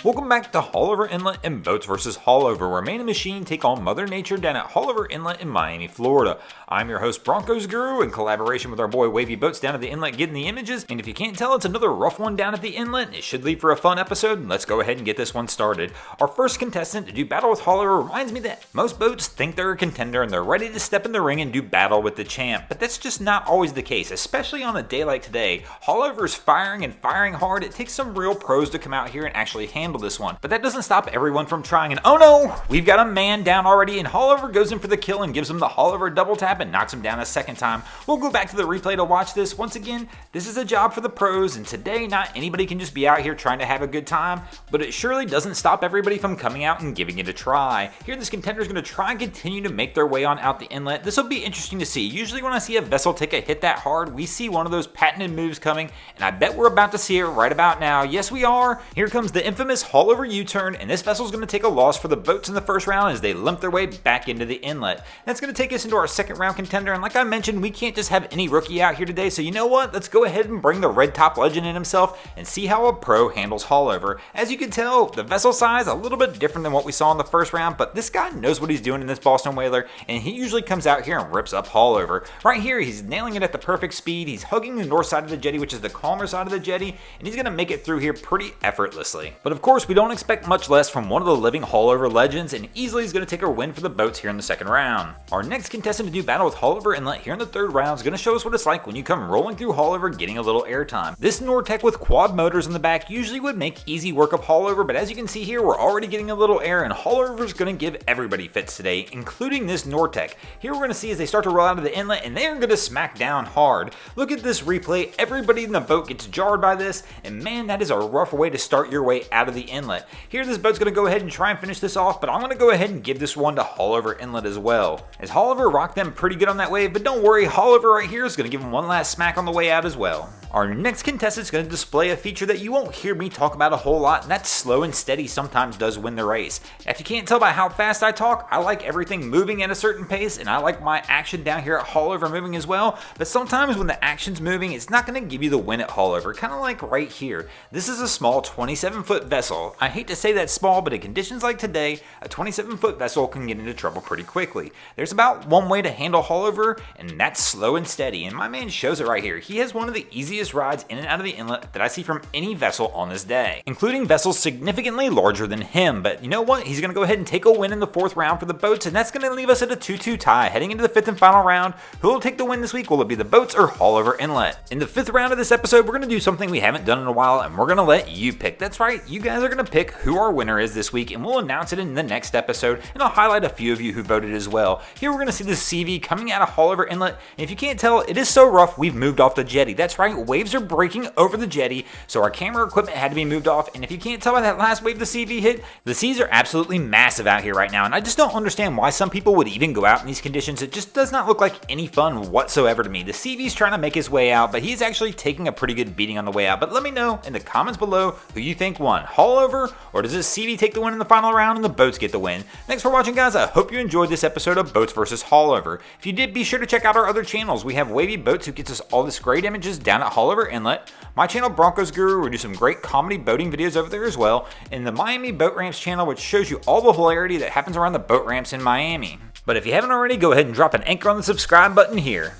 Welcome back to Haulover Inlet and Boats vs. Haulover, where man and machine take on Mother Nature down at Haulover Inlet in Miami, Florida. I'm your host, Broncos Guru, in collaboration with our boy Wavy Boats down at the inlet getting the images. And if you can't tell, it's another rough one down at the inlet. It should leave for a fun episode. Let's go ahead and get this one started. Our first contestant to do battle with Haulover reminds me that most boats think they're a contender and they're ready to step in the ring and do battle with the champ. But that's just not always the case, especially on a day like today. Haulover's firing and firing hard. It takes some real pros to come out here and actually handle this one. But that doesn't stop everyone from trying, and oh no! We've got a man down already, and Haulover goes in for the kill and gives him the Haulover double tap and knocks him down a second time. We'll go back to the replay to watch this. Once again, this is a job for the pros, and today not anybody can just be out here trying to have a good time, but it surely doesn't stop everybody from coming out and giving it a try. Here this contender is going to try and continue to make their way on out the inlet. This will be interesting to see. Usually when I see a vessel take a hit that hard, we see one of those patented moves coming, and I bet we're about to see it right about now. Yes, we are. Here comes the infamous Haulover U-turn, and this vessel's going to take a loss for the boats in the first round as they limp their way back into the inlet. That's going to take us into our second round contender, and like I mentioned, we can't just have any rookie out here today, so you know what? Let's go ahead and bring the red top legend in himself and see how a pro handles Haulover. As you can tell, the vessel size a little bit different than what we saw in the first round, but this guy knows what he's doing in this Boston whaler, and he usually comes out here and rips up Haulover. Right here, he's nailing it at the perfect speed. He's hugging the north side of the jetty, which is the calmer side of the jetty, and he's going to make it through here pretty effortlessly. But of course, we don't expect much less from one of the living Haulover legends, and easily is going to take a win for the boats here in the second round. Our next contestant to do battle with Haulover Inlet here in the third round is going to show us what it's like when you come rolling through Haulover getting a little airtime. This Nortec with quad motors in the back usually would make easy work of Haulover, but as you can see here, we're already getting a little air, and Haulover's going to give everybody fits today, including this Nortec. Here we're going to see as they start to roll out of the inlet, and they're going to smack down hard. Look at this replay. Everybody in the boat gets jarred by this, and man, that is a rough way to start your way out of the inlet. Here this boat's going to go ahead and try and finish this off, but I'm going to go ahead and give this one to Haulover Inlet as well. As Haulover rocked them pretty good on that wave, but don't worry, Haulover right here is going to give him one last smack on the way out as well. Our next contestant is going to display a feature that you won't hear me talk about a whole lot, and that's slow and steady sometimes does win the race. If you can't tell by how fast I talk, I like everything moving at a certain pace, and I like my action down here at Haulover moving as well, but sometimes when the action's moving, it's not going to give you the win at Haulover, kind of like right here. This is a small 27-foot vessel. I hate to say that's small, but in conditions like today, a 27-foot vessel can get into trouble pretty quickly. There's about one way to handle Haulover, and that's slow and steady, and my man shows it right here. He has one of the easiest rides in and out of the inlet that I see from any vessel on this day, including vessels significantly larger than him. But you know what? He's going to go ahead and take a win in the fourth round for the boats, and that's going to leave us at a 2-2 tie. Heading into the fifth and final round, who will take the win this week? Will it be the boats or Haulover Inlet? In the fifth round of this episode, we're going to do something we haven't done in a while, and we're going to let you pick. That's right, you guys are going to pick who our winner is this week, and we'll announce it in the next episode, and I'll highlight a few of you who voted as well. Here we're going to see the CV coming out of Haulover Inlet, and if you can't tell, it is so rough we've moved off the jetty. That's right, waves are breaking over the jetty, so our camera equipment had to be moved off, and if you can't tell by that last wave the CV hit, the seas are absolutely massive out here right now, and I just don't understand why some people would even go out in these conditions. It just does not look like any fun whatsoever to me. The CV's trying to make his way out, but he's actually taking a pretty good beating on the way out. But let me know in the comments below who you think won, Haulover, or does this CV take the win in the final round and the boats get the win? Thanks for watching, guys. I hope you enjoyed this episode of Boats vs. Haulover. If you did, be sure to check out our other channels. We have Wavy Boats, who gets us all this great images down at Haulover Inlet. My channel, Broncos Guru, we do some great comedy boating videos over there as well. And the Miami Boat Ramps channel, which shows you all the hilarity that happens around the boat ramps in Miami. But if you haven't already, go ahead and drop an anchor on the subscribe button here.